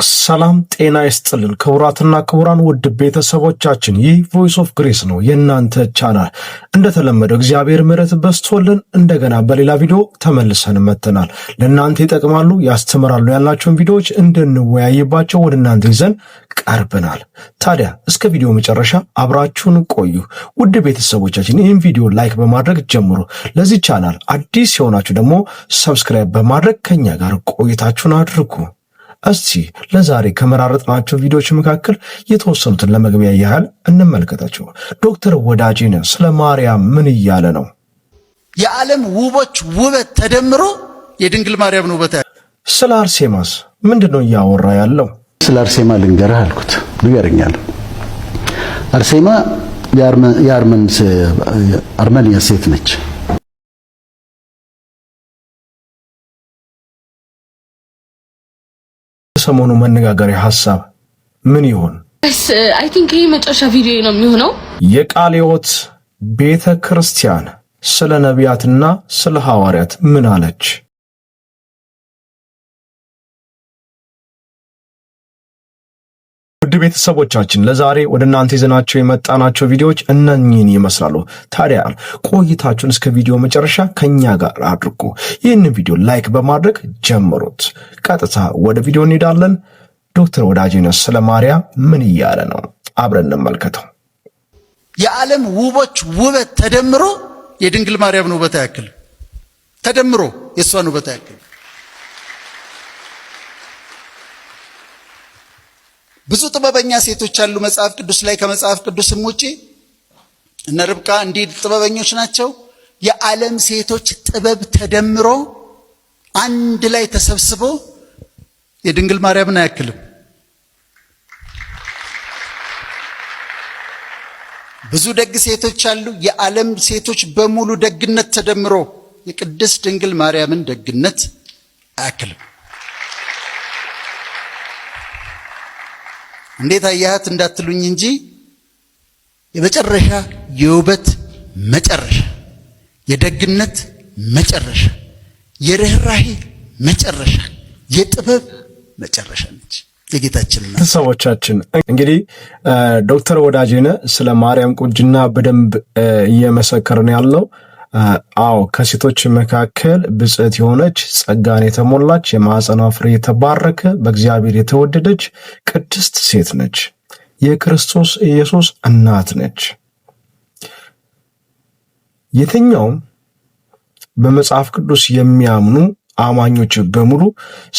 ሰላም ጤና ይስጥልን ክቡራትና ክቡራን ውድ ቤተሰቦቻችን፣ ይህ ቮይስ ኦፍ ግሬስ ነው የእናንተ ቻናል። እንደተለመደው እግዚአብሔር ምሕረት በስቶልን እንደገና በሌላ ቪዲዮ ተመልሰን መጥተናል። ለእናንተ ይጠቅማሉ ያስተምራሉ ያልናቸውን ቪዲዮዎች እንድንወያይባቸው ወደ እናንተ ይዘን ቀርበናል። ታዲያ እስከ ቪዲዮ መጨረሻ አብራችሁን ቆዩ። ውድ ቤተሰቦቻችን ይህን ቪዲዮ ላይክ በማድረግ ጀምሩ። ለዚህ ቻናል አዲስ የሆናችሁ ደግሞ ሰብስክራይብ በማድረግ ከኛ ጋር ቆይታችሁን አድርጉ። እስቲ ለዛሬ ከመራረጥናቸው ቪዲዮዎች መካከል የተወሰኑትን ለመግቢያ ያህል እንመልከታቸው። ዶክተር ወዳጄነህ ስለ ማርያም ምን እያለ ነው? የዓለም ውቦች ውበት ተደምሮ የድንግል ማርያምን ውበት። ስለ አርሴማስ ምንድነው እያወራ ያለው? ስለ አርሴማ ልንገርህ አልኩት። ንገረኛል። አርሴማ የአርመንያ ሴት ነች። ሰሞኑ መነጋገሪያ ሐሳብ ምን ይሆን? አይ ቲንክ ይሄ መጨረሻ ቪዲዮ ነው የሚሆነው። የቃለ ሕይወት ቤተ ክርስቲያን ስለ ነቢያትና ስለ ሐዋርያት ምን አለች? ውድ ቤተሰቦቻችን ለዛሬ ወደ እናንተ ይዘናቸው የመጣናቸው ቪዲዮዎች እነኚህን ይመስላሉ። ታዲያ ቆይታችሁን እስከ ቪዲዮ መጨረሻ ከኛ ጋር አድርጉ። ይህንን ቪዲዮ ላይክ በማድረግ ጀምሩት። ቀጥታ ወደ ቪዲዮ እንሄዳለን። ዶክተር ወዳጄነህ ስለ ማርያም ምን እያለ ነው? አብረን እንመልከተው። የዓለም ውቦች ውበት ተደምሮ የድንግል ማርያምን ውበት አያክልም። ተደምሮ የእሷን ውበት አያክልም። ብዙ ጥበበኛ ሴቶች አሉ መጽሐፍ ቅዱስ ላይ። ከመጽሐፍ ቅዱስም ውጪ እነ ርብቃ እንዲህ ጥበበኞች ናቸው። የዓለም ሴቶች ጥበብ ተደምሮ አንድ ላይ ተሰብስቦ የድንግል ማርያምን አያክልም። ብዙ ደግ ሴቶች አሉ። የዓለም ሴቶች በሙሉ ደግነት ተደምሮ የቅድስት ድንግል ማርያምን ደግነት አያክልም። እንዴት አያት እንዳትሉኝ እንጂ የመጨረሻ የውበት መጨረሻ፣ የደግነት መጨረሻ፣ የርህራሄ መጨረሻ፣ የጥበብ መጨረሻ ነች የጌታችን እናት። ሰዎቻችን እንግዲህ ዶክተር ወዳጄነህ ስለ ማርያም ቁንጅና በደንብ እየመሰከርን ያለው አዎ ከሴቶች መካከል ብጽዕት የሆነች ጸጋን የተሞላች የማኅፀኗ ፍሬ የተባረከ በእግዚአብሔር የተወደደች ቅድስት ሴት ነች። የክርስቶስ ኢየሱስ እናት ነች። የትኛውም በመጽሐፍ ቅዱስ የሚያምኑ አማኞች በሙሉ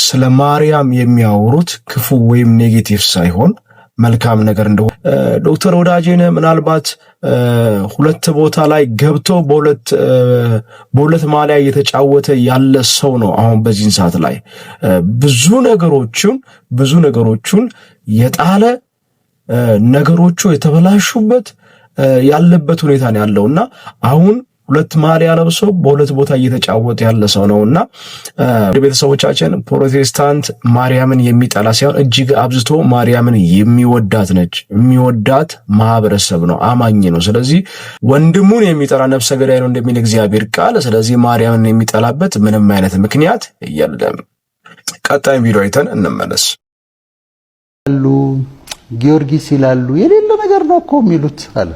ስለ ማርያም የሚያወሩት ክፉ ወይም ኔጌቲቭ ሳይሆን መልካም ነገር እንደሆነ ዶክተር ወዳጄነህ ምናልባት ሁለት ቦታ ላይ ገብቶ በሁለት ማሊያ እየተጫወተ ያለ ሰው ነው። አሁን በዚህ ሰዓት ላይ ብዙ ነገሮቹን የጣለ ነገሮቹ የተበላሹበት ያለበት ሁኔታ ነው ያለውና አሁን ሁለት ማሊያ ለብሶ በሁለት ቦታ እየተጫወተ ያለ ሰው ነውና ቤተሰቦቻችን ፕሮቴስታንት ማርያምን የሚጠላ ሳይሆን እጅግ አብዝቶ ማርያምን የሚወዳት ነች። የሚወዳት ማህበረሰብ ነው፣ አማኝ ነው። ስለዚህ ወንድሙን የሚጠላ ነፍሰ ገዳይ ነው እንደሚል እግዚአብሔር ቃል። ስለዚህ ማርያምን የሚጠላበት ምንም አይነት ምክንያት የለም። ቀጣይ ቪዲዮ አይተን እንመለስ። ጊዮርጊስ ይላሉ የሌለ ነገር ነው እኮ የሚሉት አለ።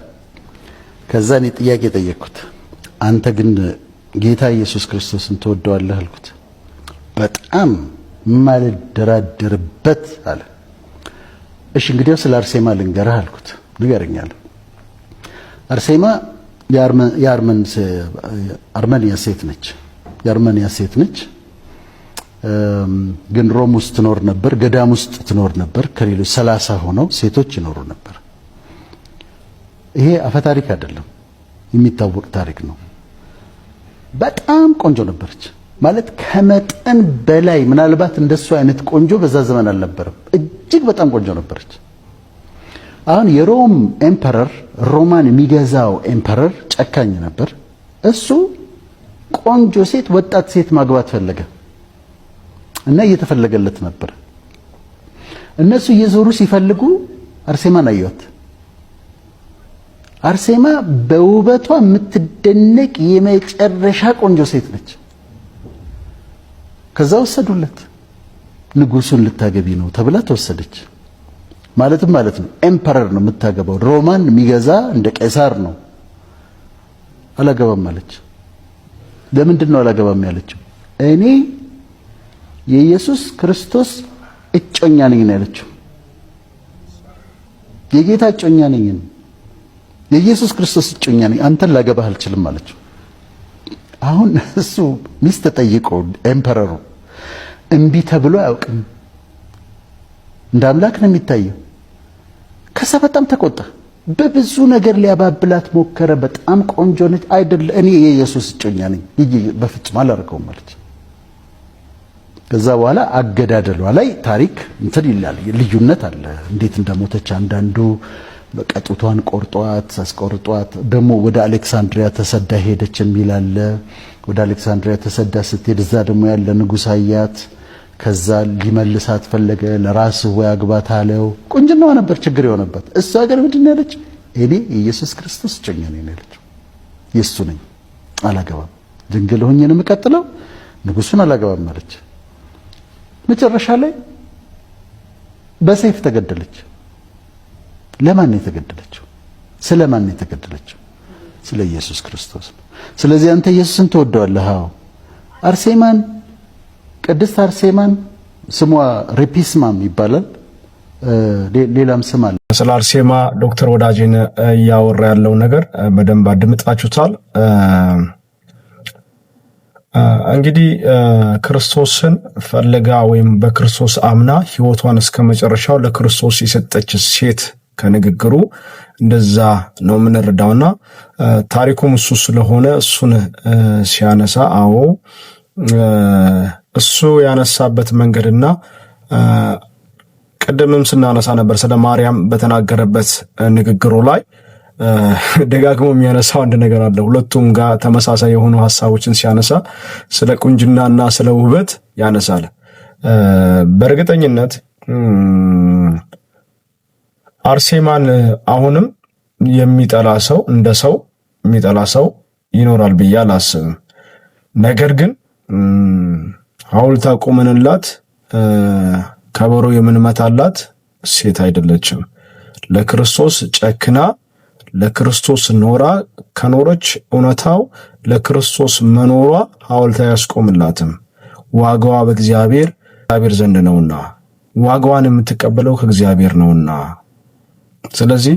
ከዛ እኔ ጥያቄ ጠየቅኩት። አንተ ግን ጌታ ኢየሱስ ክርስቶስን ትወደዋለህ አልኩት። በጣም ማልደራደርበት አለ። እሺ እንግዲያው ስለ አርሴማ ልንገርህ አልኩት። ንገረኛል። አርሴማ የአርመንያ ሴት ነች። የአርመንያ ሴት ነች። ግን ሮም ውስጥ ትኖር ነበር፣ ገዳም ውስጥ ትኖር ነበር። ከሌሎች 30 ሆነው ሴቶች ይኖሩ ነበር። ይሄ አፈታሪክ አይደለም፣ የሚታወቅ ታሪክ ነው። በጣም ቆንጆ ነበረች ማለት ከመጠን በላይ። ምናልባት እንደሱ አይነት ቆንጆ በዛ ዘመን አልነበረም። እጅግ በጣም ቆንጆ ነበረች። አሁን የሮም ኤምፐረር ሮማን የሚገዛው ኤምፐረር ጨካኝ ነበር። እሱ ቆንጆ ሴት ወጣት ሴት ማግባት ፈለገ እና እየተፈለገለት ነበር። እነሱ እየዞሩ ሲፈልጉ አርሴማን አዩት። አርሴማ በውበቷ የምትደነቅ የመጨረሻ ቆንጆ ሴት ነች። ከዛ ወሰዱለት። ንጉሱን ልታገቢ ነው ተብላ ተወሰደች። ማለት ነው ኤምፐረር ነው የምታገባው፣ ሮማን የሚገዛ እንደ ቄሳር ነው። አላገባም አለች። ለምንድን ነው አላገባም ያለችው? እኔ የኢየሱስ ክርስቶስ እጮኛ ነኝ ነው ያለችው። የጌታ እጮኛ ነኝ፣ የኢየሱስ ክርስቶስ እጮኛ ነኝ፣ አንተን ላገባህ አልችልም አለችው። አሁን እሱ ሚስት ተጠይቆ ኤምፐረሩ እምቢ ተብሎ አያውቅም። እንደ አምላክ ነው የሚታየው። ከዛ በጣም ተቆጣ። በብዙ ነገር ሊያባብላት ሞከረ። በጣም ቆንጆ ነች አይደል? እኔ የኢየሱስ እጮኛ ነኝ፣ በፍጹም አላደርገውም አለች። ከዛ በኋላ አገዳደሏ ላይ ታሪክ እንትን ይላል፣ ልዩነት አለ። እንዴት እንደሞተች አንዳንዱ በቀጡቷን ቆርጧት አስቆርጧት፣ ደግሞ ወደ አሌክሳንድሪያ ተሰዳ ሄደች የሚል አለ። ወደ አሌክሳንድሪያ ተሰዳ ስትሄድ እዛ ደግሞ ያለ ንጉሥ አያት። ከዛ ሊመልሳት ፈለገ። ለራስህ ወይ አግባት አለው። ቁንጅናዋ ነበር ችግር የሆነበት። እሷ ግን ምንድን ነው ያለች? እኔ የኢየሱስ ክርስቶስ እጮኛ ነኝ ያለችው። የእሱ ነኝ፣ አላገባም፣ ድንግል ሆኜ ነው የምቀጥለው፣ ንጉሱን አላገባም አለች። መጨረሻ ላይ በሰይፍ ተገደለች። ለማን ነው የተገደለችው? ስለማን ነው የተገደለችው? ስለ ኢየሱስ ክርስቶስ ነው። ስለዚህ አንተ ኢየሱስን ትወደዋለህ። አዎ አርሴማን፣ ቅድስት አርሴማን ስሟ ሬፒስማም ይባላል። ሌላም ስም አለ። ስለ አርሴማ ዶክተር ወዳጄን እያወራ ያለው ነገር በደንብ አድምጣችሁታል። እንግዲህ ክርስቶስን ፈልጋ ወይም በክርስቶስ አምና ሕይወቷን እስከ መጨረሻው ለክርስቶስ የሰጠች ሴት ከንግግሩ እንደዛ ነው የምንረዳውና ታሪኩም እሱ ስለሆነ እሱን ሲያነሳ አዎ እሱ ያነሳበት መንገድና ቀደምም ስናነሳ ነበር ስለ ማርያም በተናገረበት ንግግሩ ላይ ደጋግሞ የሚያነሳው አንድ ነገር አለ። ሁለቱም ጋር ተመሳሳይ የሆኑ ሐሳቦችን ሲያነሳ ስለ ቁንጅናና ስለ ውበት ያነሳል። በእርግጠኝነት አርሴማን አሁንም የሚጠላ ሰው እንደ ሰው የሚጠላ ሰው ይኖራል ብዬ አላስብም። ነገር ግን ሐውልት አቁመንላት ከበሮ የምንመታላት ሴት አይደለችም። ለክርስቶስ ጨክና ለክርስቶስ ኖራ ከኖረች እውነታው ለክርስቶስ መኖሯ ሐውልት አያስቆምላትም። ዋጋዋ በእግዚአብሔር ዘንድ ነውና ዋጋዋን የምትቀበለው ከእግዚአብሔር ነውና። ስለዚህ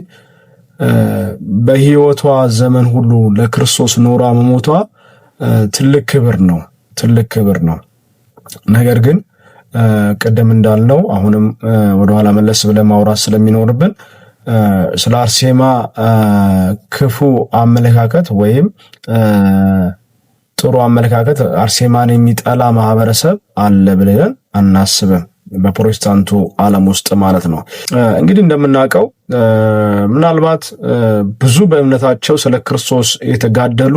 በሕይወቷ ዘመን ሁሉ ለክርስቶስ ኖራ መሞቷ ትልቅ ክብር ነው። ነገር ግን ቀደም እንዳልነው አሁንም ወደኋላ መለስ ብለን ማውራት ስለሚኖርብን ስለ አርሴማ ክፉ አመለካከት ወይም ጥሩ አመለካከት አርሴማን የሚጠላ ማህበረሰብ አለ ብለን አናስብም፣ በፕሮቴስታንቱ ዓለም ውስጥ ማለት ነው። እንግዲህ እንደምናውቀው ምናልባት ብዙ በእምነታቸው ስለ ክርስቶስ የተጋደሉ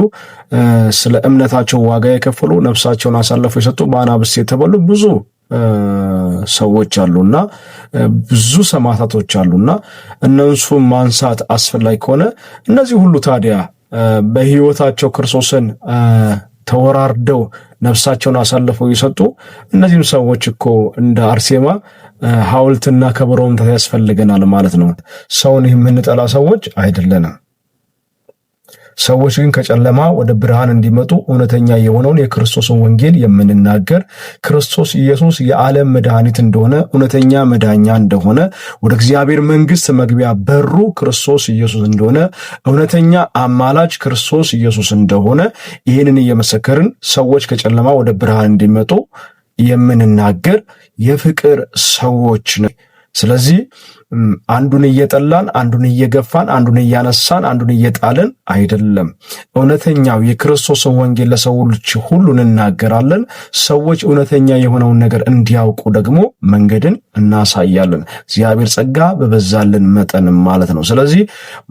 ስለ እምነታቸው ዋጋ የከፈሉ ነፍሳቸውን አሳልፈው የሰጡ በአናብስት የተበሉ ብዙ ሰዎች አሉና ብዙ ሰማዕታቶች አሉና እነሱ ማንሳት አስፈላጊ ከሆነ እነዚህ ሁሉ ታዲያ በሕይወታቸው ክርስቶስን ተወራርደው ነፍሳቸውን አሳልፈው የሰጡ እነዚህም ሰዎች እኮ እንደ አርሴማ ሐውልትና ከበሮ መምታት ያስፈልገናል ማለት ነው። ሰውን የምንጠላ ሰዎች አይደለንም። ሰዎች ግን ከጨለማ ወደ ብርሃን እንዲመጡ እውነተኛ የሆነውን የክርስቶስን ወንጌል የምንናገር ክርስቶስ ኢየሱስ የዓለም መድኃኒት እንደሆነ እውነተኛ መዳኛ እንደሆነ ወደ እግዚአብሔር መንግሥት መግቢያ በሩ ክርስቶስ ኢየሱስ እንደሆነ እውነተኛ አማላጅ ክርስቶስ ኢየሱስ እንደሆነ ይህንን እየመሰከርን ሰዎች ከጨለማ ወደ ብርሃን እንዲመጡ የምንናገር የፍቅር ሰዎች ነው። ስለዚህ አንዱን እየጠላን አንዱን እየገፋን አንዱን እያነሳን አንዱን እየጣልን አይደለም። እውነተኛው የክርስቶስን ወንጌል ለሰዎች ሁሉ እንናገራለን። ሰዎች እውነተኛ የሆነውን ነገር እንዲያውቁ ደግሞ መንገድን እናሳያለን። እግዚአብሔር ጸጋ በበዛልን መጠንም ማለት ነው። ስለዚህ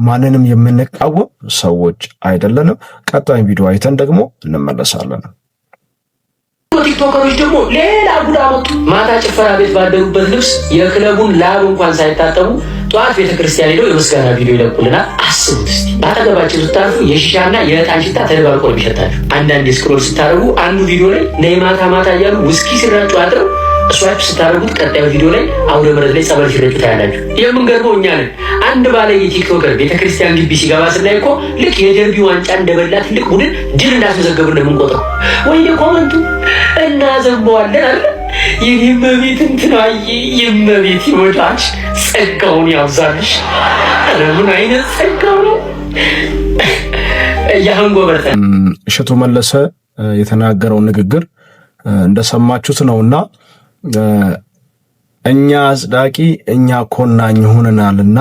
ማንንም የምንቃወም ሰዎች አይደለንም። ቀጣይ ቪዲዮ አይተን ደግሞ እንመለሳለን። ቲክቶከሮች ደግሞ ሌላ ጉድ አመጡ። ማታ ጭፈራ ቤት ባደሩበት ልብስ የክለቡን ላብ እንኳን ሳይታጠቡ ጠዋት ቤተክርስቲያን ሄደው የምስጋና ቪዲዮ ይለቁልናል። አስቡት እስቲ ባጠገባችሁ ስታልፉ የሺሻና የዕጣን ሽታ ተደባልቆ ነው የሚሸታችሁ። አንዳንድ ስክሮል ስታደርጉ አንዱ ቪዲዮ ላይ ነይ ማታ ማታ እያሉ ውስኪ ሲራጩ አድረው ስዋይፕ ስታደርጉት ቀጣዩ ቪዲዮ ላይ አውደ ምሕረት ላይ ጸበል ሲረጩ ታያላችሁ። የምንገርመው እኛ ነን። አንድ ባለ የቲክቶከር ቤተክርስቲያን ግቢ ሲገባ ስናይ እኮ ልክ የደርቢ ዋንጫ እንደበላ ትልቅ ቡድን ድል እንዳስመዘገብን ነው የምንቆጥረው። ወይኔ ኮመንቱ እናዘንበዋለን አይደል? የመቤት እንትናዬ የመቤት ይወዳች ጸጋውን ያብዛልሽ። ኧረ ምን አይነት ጸጋው ነው! ያንጎበርተ እሸቱ መለሰ የተናገረው ንግግር እንደሰማችሁት ነውና እኛ አጽዳቂ እኛ ኮናኝ ሆነናልና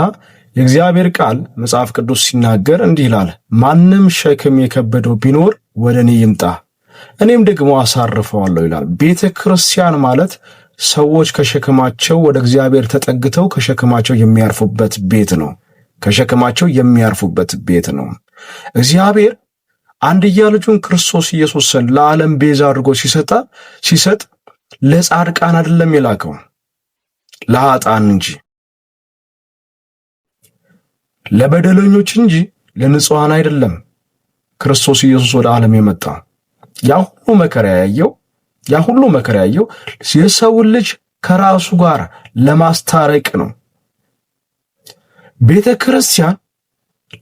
የእግዚአብሔር ቃል መጽሐፍ ቅዱስ ሲናገር እንዲህ ይላል፣ ማንም ሸክም የከበደው ቢኖር ወደ እኔ ይምጣ እኔም ደግሞ አሳርፈዋለሁ ይላል። ቤተ ክርስቲያን ማለት ሰዎች ከሸክማቸው ወደ እግዚአብሔር ተጠግተው ከሸክማቸው የሚያርፉበት ቤት ነው። ከሸክማቸው የሚያርፉበት ቤት ነው። እግዚአብሔር አንድያ ልጁን ክርስቶስ ኢየሱስን ለዓለም ቤዛ አድርጎ ሲሰጥ ለጻድቃን አይደለም የላከው፣ ለኃጥአን እንጂ ለበደለኞች እንጂ ለንጹሃን አይደለም። ክርስቶስ ኢየሱስ ወደ ዓለም የመጣ ያ ሁሉ መከራ ያየው የሰው ልጅ ከራሱ ጋር ለማስታረቅ ነው። ቤተ ክርስቲያን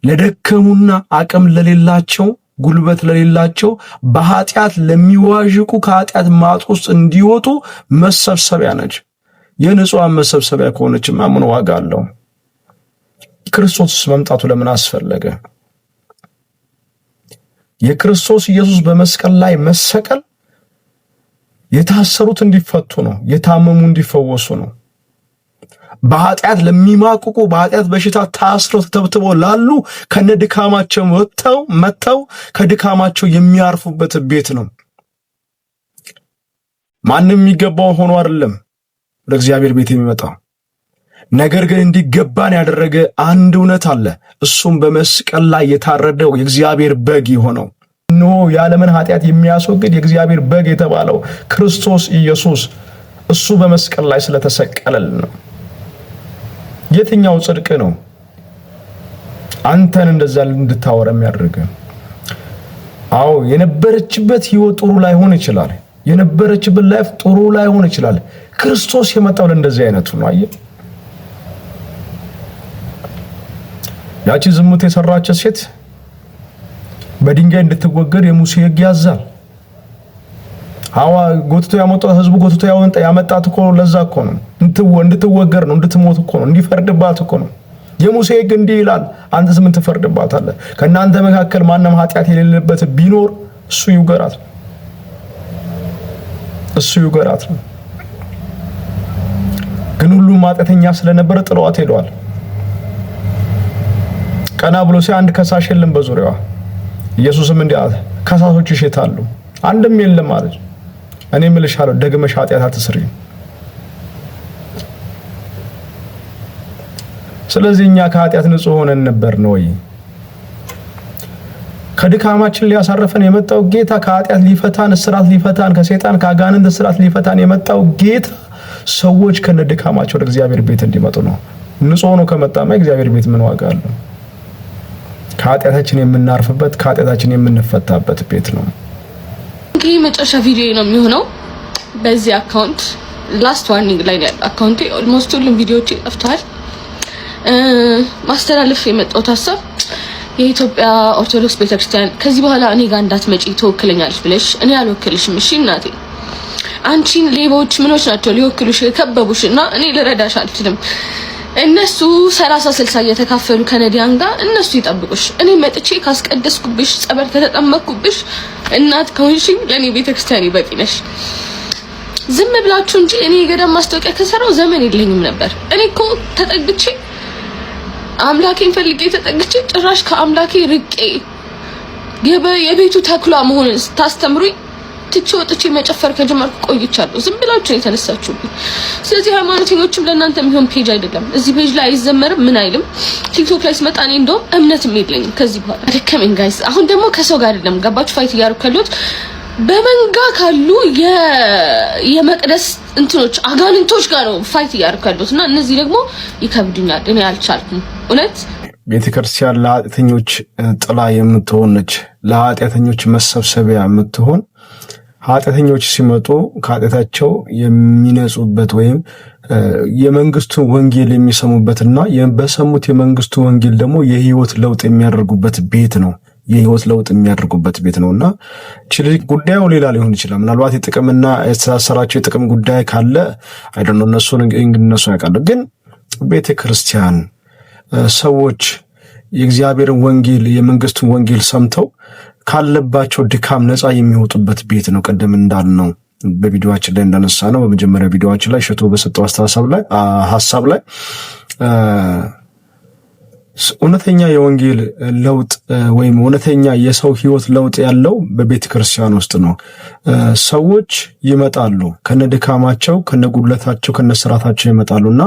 ለደከሙና አቅም ለሌላቸው ጉልበት ለሌላቸው በኃጢአት ለሚዋዥቁ ከኃጢአት ማጥ ውስጥ እንዲወጡ መሰብሰቢያ ነች። የንጹሃን መሰብሰቢያ ከሆነችማ ምን ዋጋ አለው? ክርስቶስ መምጣቱ ለምን አስፈለገ? የክርስቶስ ኢየሱስ በመስቀል ላይ መሰቀል የታሰሩት እንዲፈቱ ነው። የታመሙ እንዲፈወሱ ነው። በኃጢአት ለሚማቅቁ በኃጢአት በሽታ ታስረው ተተብትበው ላሉ ከነድካማቸው መጥተው ከድካማቸው የሚያርፉበት ቤት ነው። ማንም የሚገባው ሆኖ አይደለም ወደ እግዚአብሔር ቤት የሚመጣው። ነገር ግን እንዲገባን ያደረገ አንድ እውነት አለ። እሱም በመስቀል ላይ የታረደው የእግዚአብሔር በግ የሆነው እነሆ የዓለምን ኃጢአት የሚያስወግድ የእግዚአብሔር በግ የተባለው ክርስቶስ ኢየሱስ እሱ በመስቀል ላይ ስለተሰቀለልን ነው። የትኛው ጽድቅ ነው አንተን እንደዛ እንድታወራ የሚያደርግ? አዎ የነበረችበት ህይወት ጥሩ ላይሆን ይችላል። የነበረችበት ላይፍ ጥሩ ላይሆን ይችላል። ክርስቶስ የመጣው ለእንደዚህ አይነቱ ነው። አየህ፣ ያቺ ዝሙት የሰራች ሴት በድንጋይ እንድትወገር የሙሴ ሕግ ያዛል። ጎትቶ ያመጣው ህዝቡ ጎትቶ ያመጣት እኮ ለዛ እኮ ነው። እንድትወገር ነው፣ እንድትሞት እኮ ነው፣ እንዲፈርድባት እኮ ነው። የሙሴ ሕግ እንዲህ ይላል፣ አንተስ ምን ትፈርድባታለህ? ከእናንተ መካከል ማንም ኃጢአት የሌለበት ቢኖር እሱ ይውገራት ነው። ግን ሁሉም ኃጢአተኛ ስለነበረ ጥለዋት ሄደዋል። ቀና ብሎ አንድ ከሳሽ የለም በዙሪያዋ። ኢየሱስም እንዲህ አለ፣ ከሳሾች ይሸታሉ፣ አንድም የለም ማለት እኔ እምልሻለሁ ደግመሽ ኃጢአት አትስሪ። ስለዚህ እኛ ከኃጢአት ንጹህ ሆነን ነበር ነው ወይ? ከድካማችን ሊያሳርፈን የመጣው ጌታ ከኃጢአት ሊፈታን፣ እስራት ሊፈታን፣ ከሰይጣን ከአጋንንት እስራት ሊፈታን የመጣው ጌታ ሰዎች ከነድካማቸው ወደ እግዚአብሔር ቤት እንዲመጡ ነው። ንጹህ ሆኖ ከመጣማ እግዚአብሔር ቤት ምን ዋጋ አለው? ከኃጢአታችን የምናርፍበት ከኃጢአታችን የምንፈታበት ቤት ነው። ይህ መጨረሻ ቪዲዮ ነው የሚሆነው። በዚህ አካውንት ላስት ዋርኒንግ ላይ ያለው አካውንቴ ኦልሞስት ሁሉም ቪዲዮዎች ጠፍተዋል። ማስተላለፍ የመጣው ሀሳብ የኢትዮጵያ ኦርቶዶክስ ቤተክርስቲያን ከዚህ በኋላ እኔ ጋር እንዳትመጪ ትወክለኛለች ብለሽ እኔ አልወክልሽም። እሺ እናቴ፣ አንቺን ሌቦች ምኖች ናቸው ሊወክሉሽ የከበቡሽ እና እኔ ልረዳሽ አልችልም። እነሱ 30-60 እየተካፈሉ ከነዲያን ጋር እነሱ ይጠብቁሽ። እኔ መጥቼ ካስቀደስኩብሽ፣ ጸበል ከተጠመቅኩብሽ፣ እናት ከሆንሽኝ ለኔ ቤተክርስቲያን በቂ ነሽ። ዝም ብላችሁ እንጂ እኔ የገዳም ማስታወቂያ ከሰራው ዘመን የለኝም ነበር። እኔ እኮ ተጠግቼ አምላኬን ፈልጌ ተጠግቼ ጭራሽ ከአምላኬ ርቄ የቤቱ ተክሏ መሆንን ስታስተምሩኝ ትቼ ወጥቼ መጨፈር ከጀመርኩ ቆይቻለሁ። ዝም ብላችሁ የተነሳችሁብኝ። ስለዚህ ሃይማኖተኞችም ለእናንተ የሚሆን ፔጅ አይደለም። እዚህ ፔጅ ላይ አይዘመርም፣ ምን አይልም። ቲክቶክ ላይ ስመጣ እኔ እንደውም እምነትም የለኝም ከዚህ በኋላ ደከመኝ ጋይስ። አሁን ደግሞ ከሰው ጋር አይደለም ገባችሁ ፋይት እያደረኩ ያለሁት በመንጋ ካሉ የመቅደስ እንትኖች አጋንንቶች ጋር ነው ፋይት እያደረኩ ያለሁት እና እነዚህ ደግሞ ይከብዱኛል። እኔ አልቻልኩም እውነት። ቤተክርስቲያን ለኃጢአተኞች ጥላ የምትሆን ነች፣ ለኃጢአተኞች መሰብሰቢያ የምትሆን ኃጢአተኞች ሲመጡ ከኃጢአታቸው የሚነጹበት ወይም የመንግስቱን ወንጌል የሚሰሙበትና በሰሙት የመንግስቱ ወንጌል ደግሞ የህይወት ለውጥ የሚያደርጉበት ቤት ነው። የህይወት ለውጥ የሚያደርጉበት ቤት ነውና ጉዳዩ ሌላ ሊሆን ይችላል። ምናልባት የጥቅምና የተሳሰራቸው የጥቅም ጉዳይ ካለ አይደለም እነሱ ያውቃሉ። ግን ቤተ ክርስቲያን ሰዎች የእግዚአብሔርን ወንጌል የመንግስቱን ወንጌል ሰምተው ካለባቸው ድካም ነፃ የሚወጡበት ቤት ነው። ቀደም እንዳልነው በቪዲዮአችን ላይ እንዳነሳ ነው በመጀመሪያ ቪዲዮአችን ላይ ሸቶ በሰጠው ሐሳብ ላይ እውነተኛ የወንጌል ለውጥ ወይም እውነተኛ የሰው ህይወት ለውጥ ያለው በቤተ ክርስቲያን ውስጥ ነው። ሰዎች ይመጣሉ ከነድካማቸው ከነጉድለታቸው ከነስራታቸው ይመጣሉና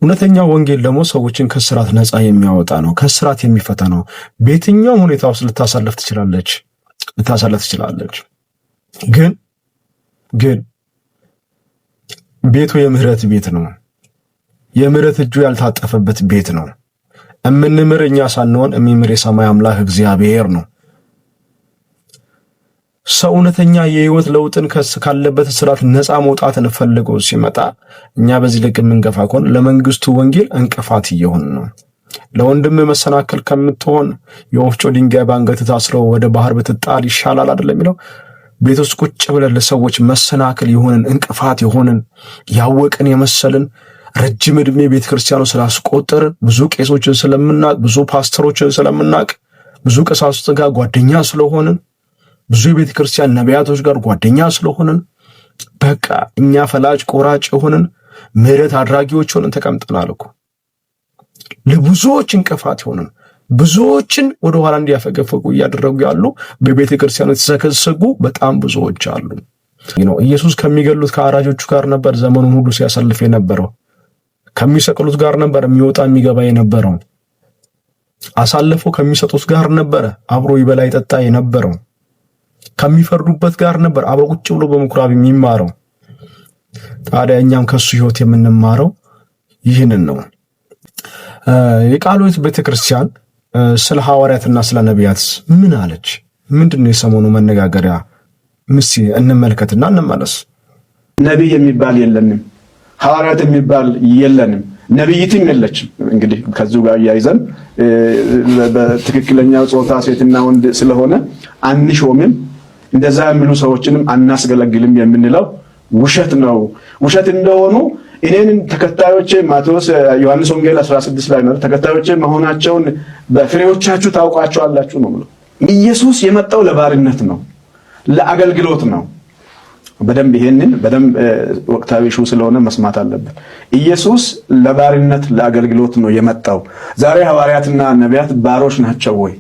እውነተኛ ወንጌል ደግሞ ሰዎችን ከስራት ነፃ የሚያወጣ ነው፣ ከስራት የሚፈታ ነው። በየትኛው ሁኔታ ውስጥ ልታሳልፍ ትችላለች። ግን ቤቱ የምህረት ቤት ነው። የምህረት እጁ ያልታጠፈበት ቤት ነው። እምንምር እኛ ሳንሆን የሚምር የሰማይ አምላክ እግዚአብሔር ነው። ሰው እውነተኛ የህይወት ለውጥን ካለበት ስራት ነፃ መውጣትን ፈልጎ ሲመጣ እኛ በዚህ ልክ የምንገፋ ከሆነ ለመንግስቱ ወንጌል እንቅፋት እየሆን ነው። ለወንድም መሰናከል ከምትሆን የወፍጮ ድንጋይ ባንገት ታስረው ወደ ባህር ብትጣል ይሻላል አይደለም የሚለው። ቤት ውስጥ ቁጭ ብለን ለሰዎች መሰናከል የሆነን እንቅፋት የሆነን ያወቅን የመሰልን ረጅም ዕድሜ ቤተ ክርስቲያኑ ስላስቆጠርን ብዙ ቄሶችን ስለምናቅ ብዙ ፓስተሮችን ስለምናቅ ብዙ ቀሳውስት ጋር ጓደኛ ስለሆንን ብዙ የቤተ ክርስቲያን ነቢያቶች ጋር ጓደኛ ስለሆንን በቃ እኛ ፈላጭ ቆራጭ የሆንን ምህረት አድራጊዎች ሆነን ተቀምጠናል እኮ። ለብዙዎች እንቅፋት የሆንን ብዙዎችን ወደ ኋላ እንዲያፈገፈጉ እያደረጉ ያሉ በቤተ ክርስቲያኑ የተሰከሰጉ በጣም ብዙዎች አሉ። ኢየሱስ ከሚገሉት ከአራጆቹ ጋር ነበር ዘመኑን ሁሉ ሲያሳልፍ የነበረው። ከሚሰቅሉት ጋር ነበር የሚወጣ የሚገባ የነበረው። አሳልፈው ከሚሰጡት ጋር ነበር አብሮ ይበላ ይጠጣ የነበረው። ከሚፈርዱበት ጋር ነበር አብሮ ቁጭ ብሎ በምኩራብ የሚማረው። ታዲያ እኛም ከሱ ህይወት የምንማረው ይህንን ነው። የቃልዮት ቤተክርስቲያን ስለ ሐዋርያትና ስለ ነቢያት ምን አለች? ምንድነው የሰሞኑ መነጋገሪያ? ምስቲ እንመልከትና እንመለስ። ነቢይ የሚባል የለንም፣ ሐዋርያት የሚባል የለንም፣ ነቢይትም የለችም። እንግዲህ ከዚሁ ጋር ያይዘን በትክክለኛው ጾታ ሴትና ወንድ ስለሆነ አንሾምም፣ እንደዛ የሚሉ ሰዎችንም አናስገለግልም የምንለው ውሸት ነው። ውሸት እንደሆኑ እኔን ተከታዮቼ ማቴዎስ ዮሐንስ ወንጌል 16 ላይ ነው ተከታዮቼ መሆናቸውን በፍሬዎቻችሁ ታውቋቸዋላችሁ ነው ብሎ። ኢየሱስ የመጣው ለባርነት ነው፣ ለአገልግሎት ነው። በደንብ ይሄንን በደንብ ወቅታዊ ሹ ስለሆነ መስማት አለብን። ኢየሱስ ለባርነት ለአገልግሎት ነው የመጣው። ዛሬ ሐዋርያትና ነቢያት ባሮች ናቸው ወይ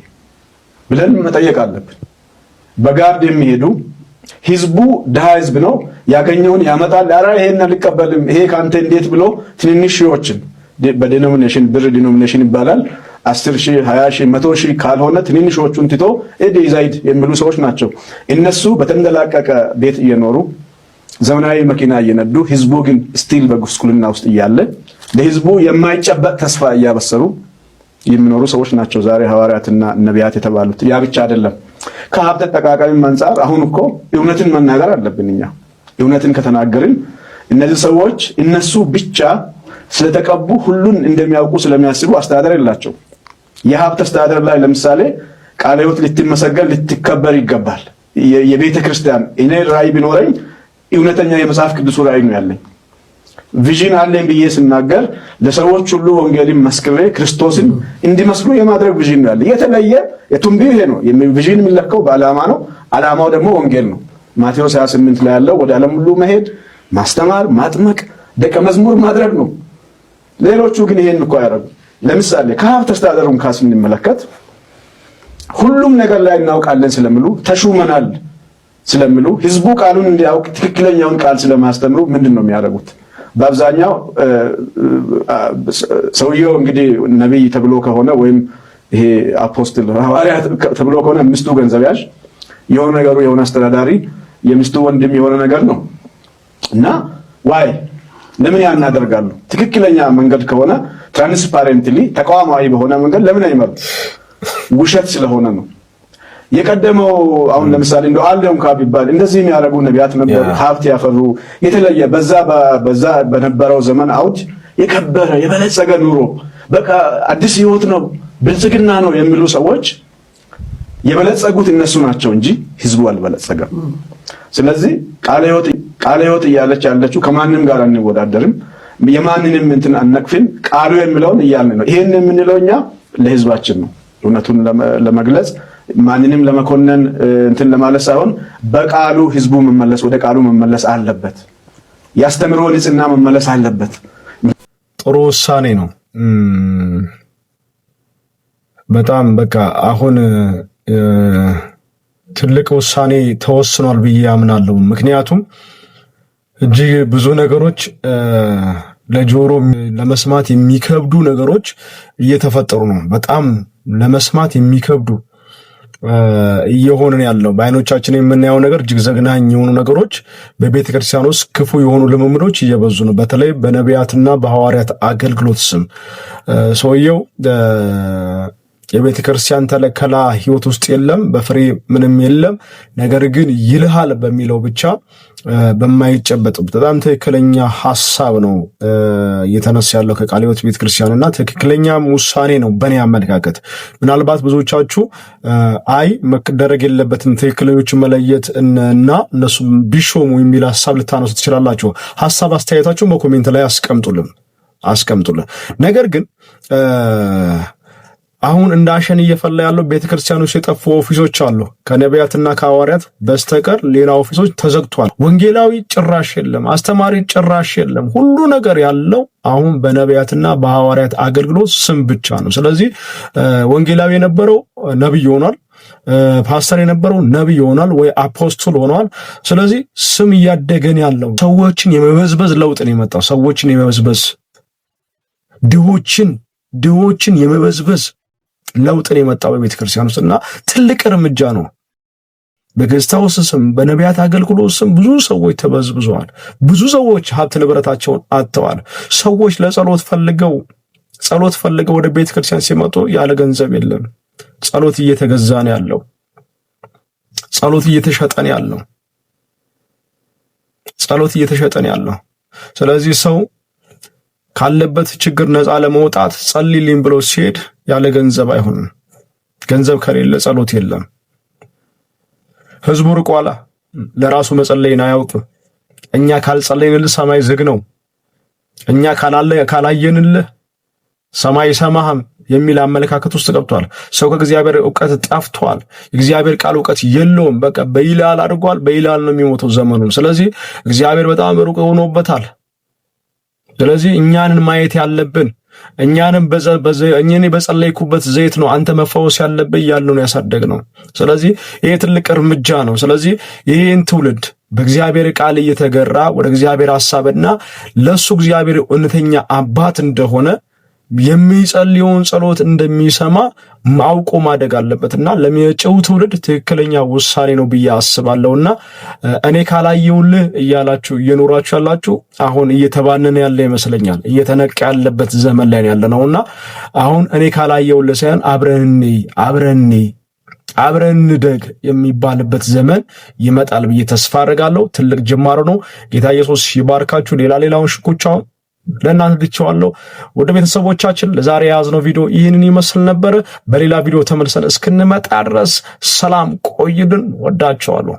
ብለን መጠየቅ አለብን። በጋርድ የሚሄዱ ህዝቡ ደሃ ህዝብ ነው፣ ያገኘውን ያመጣል። አራ ይሄን አልቀበልም ይሄ ካንተ እንዴት ብሎ ትንንሽ ሺዎችን በዲኖሚኔሽን ብር ዲኖሚኔሽን ይባላል 10,000 20,000 100,000 ካልሆነ ትንንሾቹን ትቶ ዲዛይድ የሚሉ ሰዎች ናቸው። እነሱ በተንደላቀቀ ቤት እየኖሩ ዘመናዊ መኪና እየነዱ ህዝቡ ግን ስቲል በጉስቁልና ውስጥ እያለ ለህዝቡ የማይጨበጥ ተስፋ እያበሰሩ የሚኖሩ ሰዎች ናቸው ዛሬ ሐዋርያትና ነቢያት የተባሉት። ያ ብቻ አይደለም። ከሀብት አጠቃቀም አንፃር አሁን እኮ እውነትን መናገር አለብን። እኛ እውነትን ከተናገርን እነዚህ ሰዎች እነሱ ብቻ ስለተቀቡ ሁሉን እንደሚያውቁ ስለሚያስቡ አስተዳደር የላቸው። የሀብት አስተዳደር ላይ ለምሳሌ ቃለ ሕይወት ልትመሰገን ልትከበር ይገባል። የቤተ ክርስቲያን እኔ ራእይ ቢኖረኝ እውነተኛ የመጽሐፍ ቅዱስ ራእይ ነው ያለኝ። ቪዥን አለኝ ብዬ ስናገር ለሰዎች ሁሉ ወንጌልን መስክሬ ክርስቶስን እንዲመስሉ የማድረግ ቪዥን ነው ያለኝ። የተለየ የቱምቢ ይሄ ነው። ቪዥን የሚለካው በዓላማ ነው። ዓላማው ደግሞ ወንጌል ነው። ማቴዎስ 28 ላይ ያለው ወደ ዓለም ሁሉ መሄድ፣ ማስተማር፣ ማጥመቅ፣ ደቀ መዝሙር ማድረግ ነው። ሌሎቹ ግን ይሄን እኮ ያደርጉ። ለምሳሌ ከሀብት አስተዳደሩን ስንመለከት ሁሉም ነገር ላይ እናውቃለን ስለሚሉ ተሹመናል ስለሚሉ ህዝቡ ቃሉን እንዲያውቅ ትክክለኛውን ቃል ስለማስተምሩ ምንድነው የሚያደርጉት? በአብዛኛው ሰውየው እንግዲህ ነብይ ተብሎ ከሆነ ወይም ይሄ አፖስትል ሐዋርያ ተብሎ ከሆነ ሚስቱ ገንዘብ ያዥ የሆነ ነገሩ የሆነ አስተዳዳሪ የሚስቱ ወንድም የሆነ ነገር ነው እና ዋይ ለምን ያናደርጋሉ? ትክክለኛ መንገድ ከሆነ ትራንስፓረንትሊ ተቋማዊ በሆነ መንገድ ለምን አይመሩ? ውሸት ስለሆነ ነው። የቀደመው አሁን ለምሳሌ እንደው አለም ካቢባል እንደዚህ የሚያደርጉ ነቢያት ነበሩ፣ ሀብት ያፈሩ የተለየ በዛ በነበረው ዘመን አውድ የከበረ የበለጸገ ኑሮ በቃ አዲስ ህይወት ነው ብልጽግና ነው የሚሉ ሰዎች የበለጸጉት እነሱ ናቸው እንጂ ህዝቡ አልበለጸገም። ስለዚህ ቃለ ሕይወት እያለች ያለችው ከማንም ጋር አንወዳደርም፣ የማንንም እንትን አነቅፍን፣ ቃሉ የሚለውን እያልን ነው። ይሄን የምንለው እኛ ለህዝባችን ነው፣ እውነቱን ለመግለጽ ማንንም ለመኮነን እንትን ለማለት ሳይሆን በቃሉ ህዝቡ መመለስ ወደ ቃሉ መመለስ አለበት። ያስተምሮ ንጽህና መመለስ አለበት። ጥሩ ውሳኔ ነው። በጣም በቃ አሁን ትልቅ ውሳኔ ተወስኗል ብዬ አምናለሁ። ምክንያቱም እጅግ ብዙ ነገሮች ለጆሮ ለመስማት የሚከብዱ ነገሮች እየተፈጠሩ ነው። በጣም ለመስማት የሚከብዱ እየሆነ ያለው በአይኖቻችን የምናየው ነገር እጅግ ዘግናኝ የሆኑ ነገሮች በቤተ ክርስቲያን ውስጥ ክፉ የሆኑ ልምምዶች እየበዙ ነው። በተለይ በነቢያትና በሐዋርያት አገልግሎት ስም ሰውየው የቤተ ክርስቲያን ተለከላ ህይወት ውስጥ የለም፣ በፍሬ ምንም የለም። ነገር ግን ይልሃል በሚለው ብቻ በማይጨበጥ በጣም ትክክለኛ ሐሳብ ነው እየተነሳ ያለው ከቃለ ሕይወት ቤተ ክርስቲያንና ትክክለኛም ውሳኔ ነው በእኔ አመለካከት። ምናልባት ብዙዎቻችሁ አይ መደረግ የለበትም ትክክለኞችን መለየት እና እነሱ ቢሾሙ የሚል ሐሳብ ልታነሱ ትችላላችሁ። ሐሳብ አስተያየታችሁን በኮሜንት ላይ አስቀምጡልን። ነገር ግን አሁን እንደ አሸን እየፈላ ያለው ቤተክርስቲያኖች የጠፉ ኦፊሶች አሉ። ከነቢያትና ከሐዋርያት በስተቀር ሌላ ኦፊሶች ተዘግቷል። ወንጌላዊ ጭራሽ የለም፣ አስተማሪ ጭራሽ የለም። ሁሉ ነገር ያለው አሁን በነቢያትና በሐዋርያት አገልግሎት ስም ብቻ ነው። ስለዚህ ወንጌላዊ የነበረው ነብይ ሆኗል፣ ፓስተር የነበረው ነብይ ሆኗል ወይ አፖስቶል ሆኗል። ስለዚህ ስም እያደገን ያለው ሰዎችን የመበዝበዝ ለውጥ ነው የመጣው። ሰዎችን የመበዝበዝ ድሆችን የመበዝበዝ ለውጥን የመጣው በቤተ ክርስቲያን ውስጥና ትልቅ እርምጃ ነው። በጌስታውስ ስም በነቢያት አገልግሎት ስም ብዙ ሰዎች ተበዝብዘዋል። ብዙ ሰዎች ሀብት ንብረታቸውን አጥተዋል። ሰዎች ለጸሎት ፈልገው ወደ ቤተ ክርስቲያን ሲመጡ ያለ ገንዘብ የለም። ጸሎት እየተገዛ ነው ያለው። ጸሎት እየተሸጠ ነው ያለው። ስለዚህ ሰው ካለበት ችግር ነፃ ለመውጣት ጸልይልኝ ብሎ ሲሄድ ያለ ገንዘብ አይሆንም። ገንዘብ ከሌለ ጸሎት የለም። ህዝቡ ርቋላ፣ ለራሱ መጸለይን አያውቅም። እኛ ካልጸለይንልህ ሰማይ ዝግ ነው፣ እኛ ካላየንልህ ሰማይ ሰማህም የሚል አመለካከት ውስጥ ገብቷል። ሰው ከእግዚአብሔር ዕውቀት ጠፍቷል። የእግዚአብሔር ቃል ዕውቀት የለውም። በቃ በይላል አድርጓል። በይላል ነው የሚሞተው ዘመኑን። ስለዚህ እግዚአብሔር በጣም ሩቅ ሆኖበታል። ስለዚህ እኛንን ማየት ያለብን እኛንም እኔ በጸለይኩበት ዘይት ነው አንተ መፈወስ ያለብህ እያልን ነው ያሳደግነው። ስለዚህ ይሄ ትልቅ እርምጃ ነው። ስለዚህ ይሄን ትውልድ በእግዚአብሔር ቃል እየተገራ ወደ እግዚአብሔር ሐሳብና ለሱ እግዚአብሔር እውነተኛ አባት እንደሆነ የሚጸልየውን ጸሎት እንደሚሰማ አውቆ ማደግ አለበትና ለሚመጪው ትውልድ ትክክለኛ ውሳኔ ነው ብዬ አስባለሁና እኔ ካላየውልህ እያላችሁ እየኖራችሁ ያላችሁ አሁን እየተባነነ ያለ ይመስለኛል። እየተነቀ ያለበት ዘመን ላይ ያለነውና አሁን እኔ ካላየውልህ ሳይሆን አብረን እንደግ የሚባልበት ዘመን ይመጣል ብዬ ተስፋ አደርጋለሁ። ትልቅ ጅማሮ ነው። ጌታ ኢየሱስ ይባርካችሁ። ሌላውን ሽኩቻው ለእናንተ ልቻለሁ። ወደ ቤተሰቦቻችን ለዛሬ የያዝነው ቪዲዮ ይህንን ይመስል ነበር። በሌላ ቪዲዮ ተመልሰን እስክንመጣ ድረስ ሰላም ቆይልን። ወዳችኋለሁ።